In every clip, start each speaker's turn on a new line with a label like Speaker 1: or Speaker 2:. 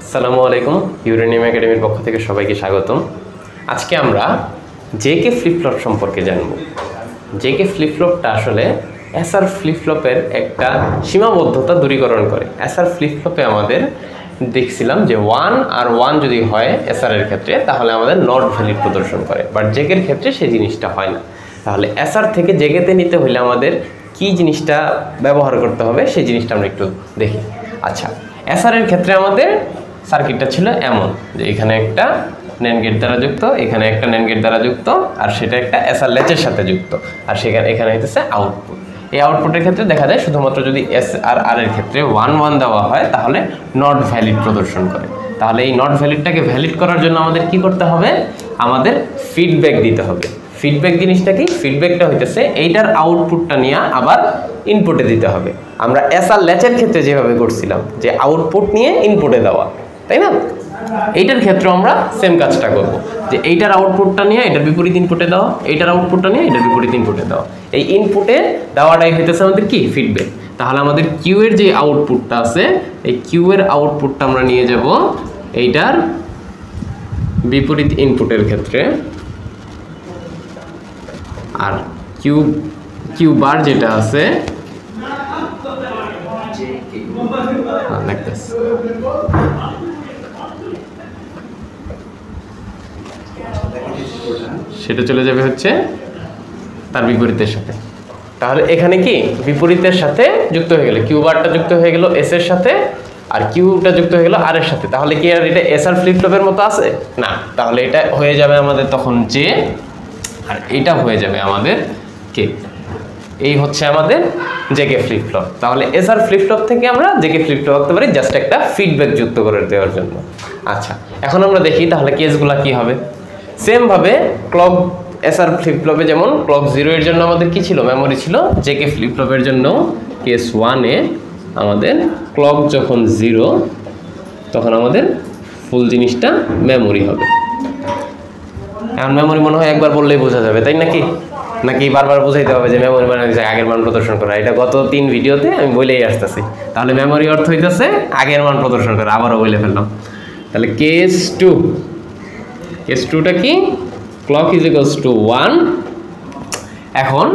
Speaker 1: আসসালামু আলাইকুম, ইউরেনিয়াম একাডেমির পক্ষ থেকে সবাইকে স্বাগতম। আজকে আমরা জেকে ফ্লিপ ফ্লপ সম্পর্কে জানব। জেকে ফ্লিপ ফ্লপটা আসলে এসআর ফ্লিপ ফ্লপের একটা সীমাবদ্ধতা দূরীকরণ করে। এসআর ফ্লিপ ফ্লপে আমাদের দেখছিলাম যে 1 আর 1 যদি হয় এসআর এর ক্ষেত্রে তাহলে আমাদের নট ভ্যালিড প্রদর্শন করে, বাট জেকের ক্ষেত্রে সেই জিনিসটা হয় না। তাহলে এসআর থেকে জেকেতে নিতে হলে আমাদের কি জিনিসটা ব্যবহার করতে হবে সেই জিনিসটা আমরা একটু দেখি। আচ্ছা, এসআর এর ক্ষেত্রে আমাদের সার্কিটটা ছিল এমন যে এখানে একটা ন্যান্ড গেট দ্বারা যুক্ত, এখানে একটা ন্যান্ড গেট দ্বারা যুক্ত, আর সেটা একটা এসআর ল্যাচের সাথে যুক্ত, আর এখানে হইতেছে আউটপুট। এই আউটপুটের ক্ষেত্রে দেখা যায় শুধুমাত্র যদি এস আর আর এর ক্ষেত্রে 1 1 দেওয়া হয় তাহলে নট ভ্যালিড প্রদর্শন করে। তাহলে এই নট ভ্যালিডটাকে ভ্যালিড করার জন্য আমাদের কি করতে হবে? আমাদের ফিডব্যাক দিতে হবে। ফিডব্যাক জিনিসটা কি? ফিডব্যাকটা হইতেছে এইটার আউটপুটটা নিয়ে আবার ইনপুটে দিতে হবে। আমরা এসআর ল্যাচের ক্ষেত্রে যেভাবে করছিলাম যে আউটপুট নিয়ে ইনপুটে দেওয়া, তাই না? এইটার ক্ষেত্রে আমরা সেম কাজটা করব, যে এইটার আউটপুটটা নিয়ে এটার বিপরীত ইনপুটে দেওয়া, এইটার আউটপুটটা নিয়ে এটার বিপরীত ইনপুটে দেওয়া। এই ইনপুটে দেওয়াটাই হইতেছে আমাদের কি? ফিডব্যাক। তাহলে আমাদের কিউ এর যে আউটপুটটা আছে, এই কিউ এর আউটপুটটা আমরা নিয়ে যাব এইটার বিপরীত ইনপুটের ক্ষেত্রে, আর কিউ বার যেটা আছে সেটা চলে যাবে হচ্ছে তার বিপরীতের সাথে। তাহলে এখানে কি বিপরীতের সাথে যুক্ত হয়ে গেল, কিউ বারটা যুক্ত হয়ে গেল এস এর সাথে, আর কিউটা যুক্ত হয়ে গেল আর এর সাথে। তাহলে কি আর এটা এস আর ফ্লিপ ফ্লপের মতো আছে? না। তাহলে এটা হয়ে যাবে আমাদের তখন জে, আর এটা হয়ে যাবে আমাদের কে। এই হচ্ছে আমাদের জেকে ফ্লিপ ফ্লপ। তাহলে এসআর ফ্লিপ ফ্লপ থেকে আমরা জেকে ফ্লিপ ফ্লপ করতে পারি জাস্ট একটা ফিডব্যাক যুক্ত করে দেওয়ার জন্য। আচ্ছা, এখন আমরা দেখি তাহলে কেসগুলো কি হবে। সেম ভাবে ক্লক এসআর ফ্লিপ ফ্লপে যেমন ক্লক 0 এর জন্য আমাদের কি ছিল? মেমোরি ছিল। জেকে ফ্লিপ ফ্লপের জন্য কেস 1 এ আমাদের ক্লক যখন 0 তখন আমাদের ফুল জিনিসটা মেমোরি হবে। এখন মেমোরি মনে হয় একবার বললেই বোঝা যাবে, তাই নাকি বারবার বোঝাইতে হবে যে মেমোরি মানে আগের মান প্রদর্শন করা? এটা গত 3 ভিডিওতে আমি বলেই আসতেছি। তাহলে মেমোরি অর্থ হইতেছে আগের মান প্রদর্শন করা। আবারও বলে ফেললাম। তাহলে কেস 2টা কি? Clock is equals to 1। এখন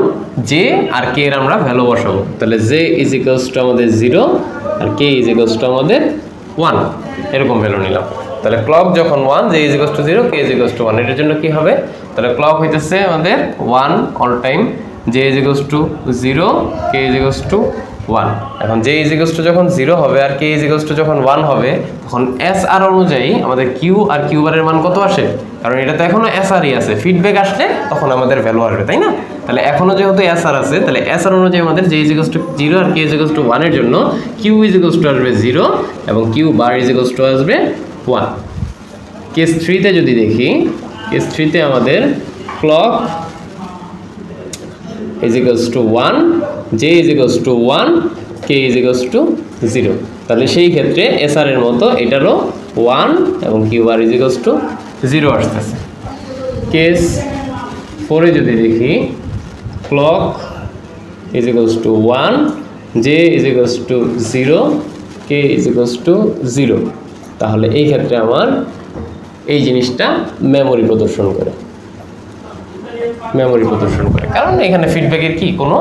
Speaker 1: জে আর কে এর আমরা ভ্যালু বসাবো। তাহলে জে ইজ ইকুয়ালস টু আমাদের 0 আর কে ইজ ইকুয়ালস টু আমাদের 1, এরকম ভ্যালু নিলাম। তাহলে ক্লক যখন 1, J is equals to 0, K is equals to 1। এটার জন্য কি হবে? তাহলে ক্লক হইতেছে আমাদের 1 all time, J is equals to 0, K is equals to 1। এখন জে ইজ ইকুয়ালস টু যখন 0 হবে আর কে ইজ ইকুয়ালস টু যখন 1 হবে, তখন এস আর অনুযায়ী আমাদের কিউ আর কিউ বারের মান কত আসে? কারণ এটা তো এখনো এস আরই আছে। ফিডব্যাক আসলে তখন আমাদের ভ্যালু আসবে, তাই না? তাহলে এখনো যেহেতু এস আর আছে, তাহলে এস আর অনুযায়ী আমাদের জে ইজ ইকুয়ালস টু 0 আর কে ইজ ইকুয়ালস টু 1 এর জন্য কিউ ইজ ইকুয়ালস টু আসবে 0 এবং Q bar is equals to আসবে 1। কেস 3 তে যদি দেখি, কেস 3 তে আমাদের clock is equals to 1, J is equals to 1, K is equals to 0। তাহলে সেই ক্ষেত্রে এস আর এর মতো এটারও 1 এবং Q bar is equals to 0 আসতেছে। কেস 4 এ যদি দেখি, clock is equals to 1, J is equals to 0, K is equals to 0। তাহলে এই ক্ষেত্রে আমার এই জিনিসটা মেমোরি প্রদর্শন করে, কারণ এখানে ফিডব্যাকের কি কোনো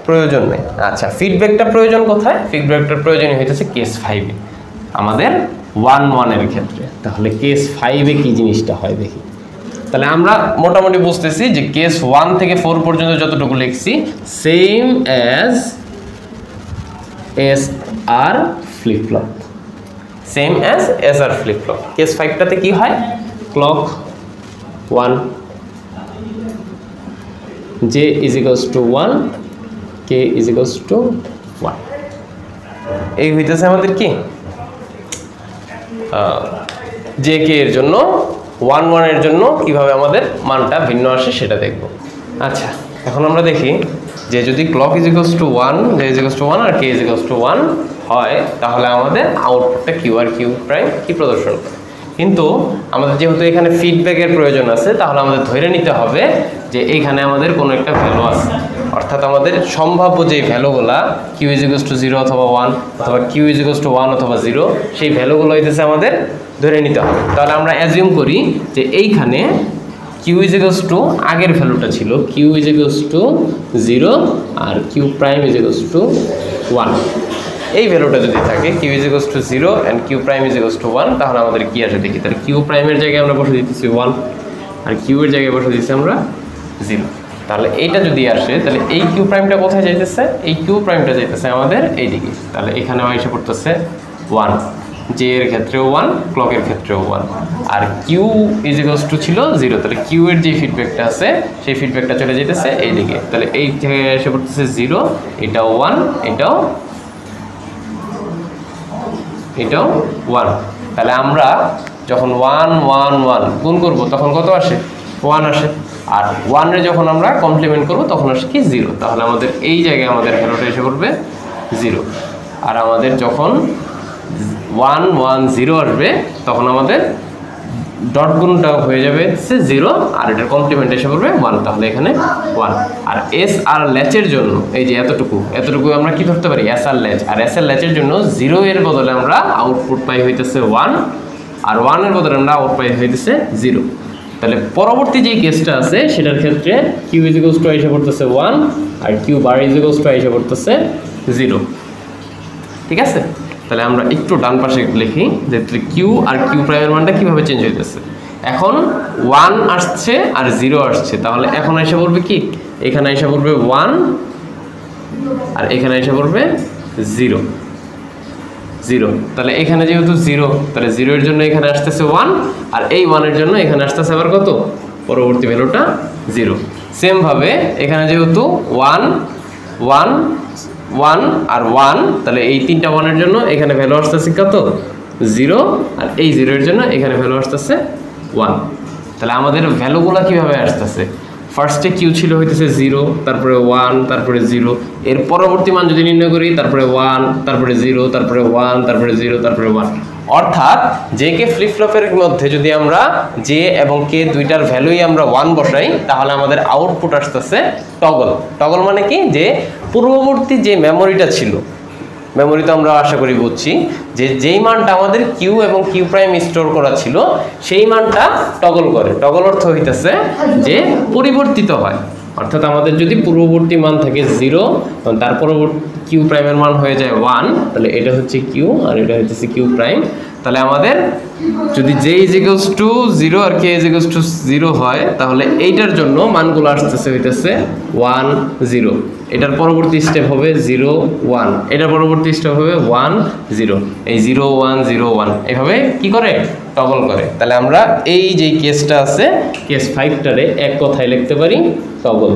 Speaker 1: প্রয়োজন নেই। আচ্ছা, ফিডব্যাকটা প্রয়োজন কোথায়? ফিডব্যাকটার প্রয়োজনই হইতেছে কেস 5 এ আমাদের 1 1 এর ক্ষেত্রে। তাহলে কেস 5 এ কি জিনিসটা হয় দেখি। তাহলে আমরা মোটামুটি বুঝতেছি যে কেস 1 থেকে 4 পর্যন্ত যতটুকু লিখছি same as S R flip flop, same as S R flip flop. Case 5টাতে কি হয়? Clock 1, J is equals to 1, K is equals to 1। এই হইতেছে আমাদের কি জে কে এর জন্য 1 1 এর জন্য কিভাবে আমাদের মানটা ভিন্ন আসে সেটা দেখব। আচ্ছা, এখন আমরা দেখি যে যদি clock is equals to 1, J is equals to 1 আর কে ইজ ইকুয়ালস টু 1 হয়, তাহলে আমাদের আউটপুটটা কিউ আর কিউ প্রাইম কি প্রদর্শন করে? কিন্তু আমাদের যেহেতু এখানে ফিডব্যাকের প্রয়োজন আছে, তাহলে আমাদের ধরে নিতে হবে যে এইখানে আমাদের কোনো একটা ভ্যালু আছে, অর্থাৎ আমাদের সম্ভাব্য যে ভ্যালুগুলা কিউ ইজ ইকুয়ালস টু 0 অথবা 1 অথবা কিউ ইজ ইকুয়ালস টু 1 অথবা 0, সেই ভ্যালুগুলো হইতেছে আমাদের ধরে নিতে হবে। তাহলে আমরা অ্যাজিউম করি যে এইখানে কিউ ইজ ইকুয়ালস টু আগের ভ্যালুটা ছিল কিউ ইজ ইকুয়ালস টু 0 আর Q prime is equals to 1। এই ভ্যালুটা যদি থাকে Q is equals to 0 and Q prime is equals to 1, তাহলে আমাদের কি আসে দেখি। তাহলে কিউ প্রাইমের জায়গায় আমরা বসে দিতেছি 1 আর কিউ এর জায়গায় বসে দিচ্ছি আমরা 0। তাহলে এইটা যদি আসে তাহলে এই কিউ প্রাইমটা কোথায় যাইতেছে, এই কিউ প্রাইমটা যাইতেছে আমাদের এইদিকে। তাহলে এখানেও এসে পড়তেছে 1, জে এর ক্ষেত্রেও 1, ক্লকের ক্ষেত্রেও 1, আর কিউ ইজ ইকুয়ালস টু ছিল 0। তাহলে কিউ এর যে ফিডব্যাকটা আছে সেই ফিডব্যাকটা চলে যেতেছে এইদিকে। তাহলে এই থেকে এসে পড়তেছে 0, এটাও 1, এটাও 1। তাহলে আমরা যখন 1 1 1 গুণ করব তখন কত আসে, 1 আসে, আর 1 এর যখন আমরা কমপ্লিমেন্ট করব তখন আসে কি 0। তাহলে আমাদের এই জায়গায় আমাদের ভ্যালুটা এসে পড়বে 0, আর আমাদের যখন 1 1 0 আসবে তখন আমাদের ডট গুণটা হয়ে যাবে 0, আর এটার কমপ্লিমেন্ট এসে পড়বে 1। তাহলে এখানে 1। আর এস আর ল্যাচের জন্য এই যে এতটুকু আমরা কি ধরতে পারি, এস আর ল্যাচ। আর এস আর ল্যাচের জন্য 0 এর বদলে আমরা আউটপুট পাই হইতেছে 1, আর 1 এর বদলে আমরা আউট পাই হইতেছে 0। তাহলে পরবর্তী যে কেসটা আছে সেটার ক্ষেত্রে কিউ ইজ ইকুয়ালস টু এসে পড়তেছে 1 আর Q bar is equals to এসে পড়তেছে 0। ঠিক আছে, তাহলে আমরা একটু ডান পাশে লিখি যে কিউ আর কিউ প্রাইমের মানটা কিভাবে চেঞ্জ হইতেছে। এখন 1 আসছে আর 0 আসছে, তাহলে এখন এসে পড়বে কি, এখানে এসে পড়বে 1 আর এখানে এসে পড়বে 0। তাহলে এখানে যেহেতু 0, তাহলে 0 এর জন্য এখানে আসতেছে 1, আর এই 1 এর জন্য এখানে আসতেছে আবার কত, পরবর্তী ভ্যালুটা 0। সেম ভাবে এখানে যেহেতু 1 1 1 আর 1, তাহলে এই তিনটা 1 এর জন্য এখানে ভ্যালু আসতেছে কত, 0, আর এই 0 এর জন্য এখানে ভ্যালু আসতেছে 1। তাহলে আমাদের ভ্যালুগুলো কিভাবে আসতেছে, ফার্স্টে কিউ ছিল হইতেছে 0, তারপরে 1, তারপরে 0, এর পরবর্তী মান যদি নির্ণয় করি তারপরে 1, তারপরে 0, তারপরে 1, তারপরে 0, তারপরে 1। অর্থাৎ জে কে ফ্লিপ ফ্লপের মধ্যে যদি আমরা জে এবং কে দুইটার ভ্যালুই আমরা 1 বসাই, তাহলে আমাদের আউটপুট আসতেছে টগল। টগল মানে কি, যে পূর্ববর্তী যে মেমোরিটা ছিল, মেমোরি তো আমরা আশা করি বুঝছি, যে যেই মানটা আমাদের কিউ এবং কিউ প্রাইম স্টোর করা ছিল সেই মানটা টগল করে। টগল অর্থ হইতেছে যে পরিবর্তিত হয়, অর্থাৎ আমাদের যদি পূর্ববর্তী মান থাকে 0, তার পরবর্তী কিউ প্রাইমের মান হয়ে যায় 1, তাহলে এটা হচ্ছে কিউ আর এটা হচ্ছে কিউ প্রাইম। তাহলে আমাদের যদি জে ইজ ইকুয়ালস টু 0 আর কে ইজ ইকুয়ালস টু 0 হয়, তাহলে এইটার জন্য মানগুলো আসতেছে হইতেছে 1 0, এটার পরবর্তী স্টেপ হবে 0 1, এটার পরবর্তী স্টেপ হবে 1 0, এই 0 1 0 1 এইভাবে কি করে, টগল করে। তাহলে আমরা এই যে কেসটা আছে, কেস 5টারে এক কথায় লিখতে পারি টগল,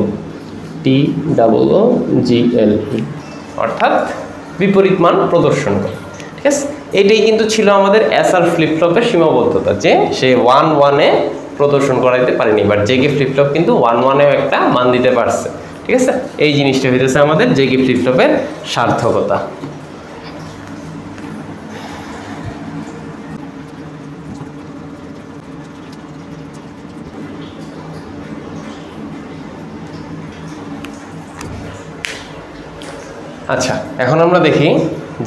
Speaker 1: TOOGL, অর্থাৎ বিপরীত মান প্রদর্শন করে। ঠিক আছে, এটাই কিন্তু ছিল আমাদের এসআর ফ্লিপ ফ্লপের সীমাবদ্ধতা, যে সে 1 1 এ প্রদর্শন করাইতে পারেনি, বাট জেকে ফ্লিপ ফ্লপ কিন্তু 1 1 এও একটা মান দিতে পারছে। ঠিক আছে, এই জিনিসটা হইতেছে আমাদের জেকে ফ্লিপ ফ্লপের সার্থকতা। আচ্ছা, এখন আমরা দেখি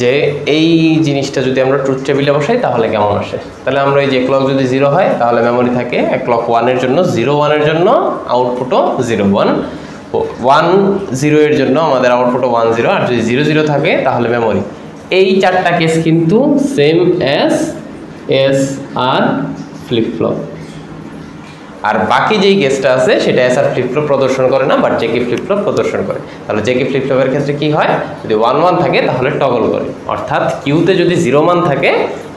Speaker 1: যে এই জিনিসটা যদি আমরা ট্রুথ টেবিলে বসাই তাহলে কেমন আসে। তাহলে আমরা এই যে ক্লক যদি 0 হয় তাহলে মেমোরি থাকে ক্লক 1 এর জন্য 0 1 এর জন্য আউটপুটও 0 1, 1 0 এর জন্য আমাদের আউটপুটও 1 0, আর যদি 0 0 থাকে তাহলে মেমোরি। এই চারটা কেস কিন্তু same as SR flip flop, আর বাকি যেই কেসটা আছে সেটা এসআর ফ্লিপ ফ্লপ প্রদর্শন করে না, বাট জেকে ফ্লিপ ফ্লপ প্রদর্শন করে। তাহলে জেকে ফ্লিপ ফ্লপের ক্ষেত্রে কি হয়, যদি 1 1 থাকে তাহলে টগল করে, অর্থাৎ কিউতে যদি 0 মান থাকে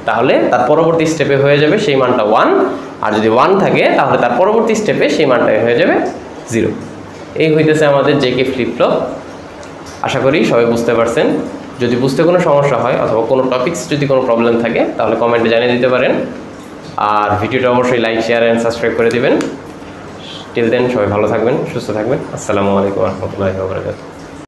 Speaker 1: তাহলে তার পরবর্তী স্টেপে হয়ে যাবে সেই মানটা 1, আর যদি 1 থাকে তাহলে তার পরবর্তী স্টেপে সেই মানটা হয়ে যাবে 0। এই হইতেছে আমাদের জেকে ফ্লিপ ফ্লপ। আশা করি সবাই বুঝতে পারছেন। যদি বুঝতে কোনো সমস্যা হয় অথবা কোনো টপিকস যদি কোনো প্রবলেম থাকে তাহলে কমেন্টে জানিয়ে দিতে পারেন, আর ভিডিওটা অবশ্যই লাইক শেয়ার অ্যান্ড সাবস্ক্রাইব করে দিবেন। টিল দেন সবাই ভালো থাকবেন, সুস্থ থাকবেন। আসসালামু আলাইকুম ওয়া রাহমাতুল্লাহি ওয়া বারাকাতুহু।